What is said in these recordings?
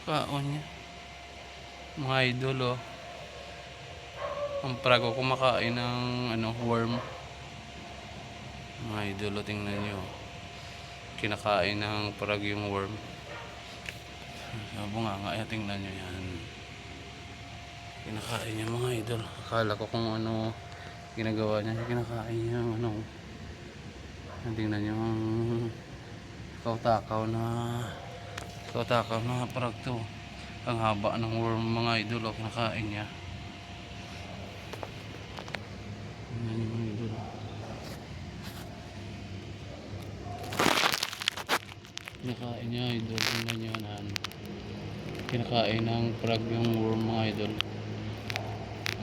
Kaon niya. Mga idol oh. Ang prago kumakain ng worm. Mga idol oh, tingnan nyo. Kinakain ng parag yung worm. Bunganga, tingnan nyo yan. Kinakain niya mga idol. Akala ko kung ano ginagawa niya. Kinakain niya tingnan nyo yung kautakaw na parag to. Ang haba ng worm mga idol oh, kinakain niya. Tingnan nyo mga idol. Kinakain niya idol. Tingnan nyo yan. Kinakain ng parag yung worm mga idol.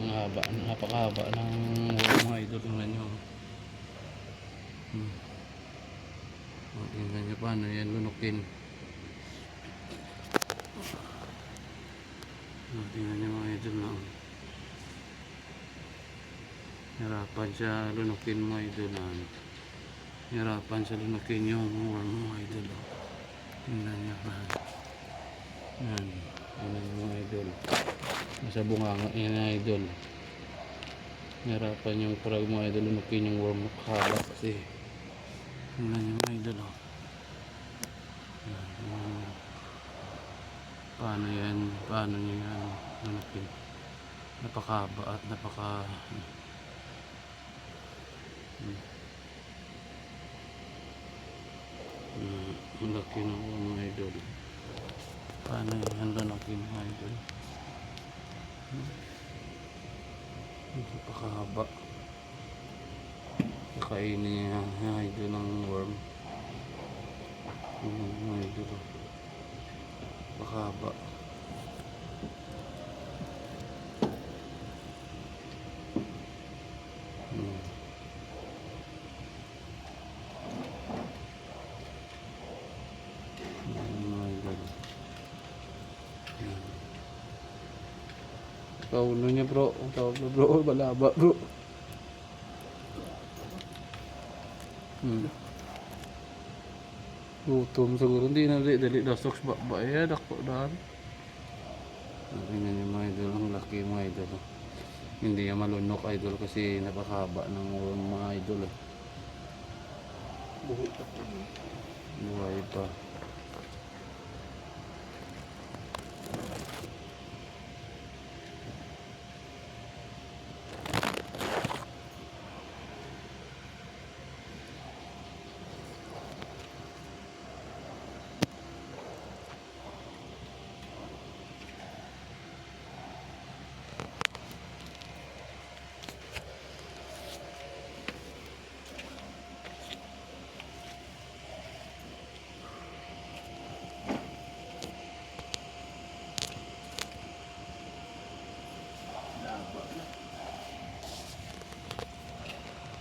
Ang haba, napakahaba ng worm mga idol. Tingnan nyo. Tingnan nyo paano yan lunukin. Tingnan nyo mga idol na hirapan siya lunukin mga idol na hirapan siya lunukin yung worm mga idol. Tingnan nyo pa yan. Tingnan nyo mga idol. Nasa bunganga yan mga idol. Hirapan yung parag mga idol lunukin yung worm nakahaba kasi. Tingnan nyo mga idol oh. Paano yan, paano nyo yan lunukin. Napakahaba at ang laki ng mga idol. Paano yan lunukin mga idol. Napakahaba. Kakainin niya mga idol ng worm. Mga idol napakahaba. Kauno niya bro, ang tawag na bro, balaba bro. Gutom siguro, hindi na dali na stocks ba yan, ako daan. Tingnan niyo mga idol, ang laki mga idol. Hindi niya malunok idol kasi napakahaba ng mga idol. Buhay pa.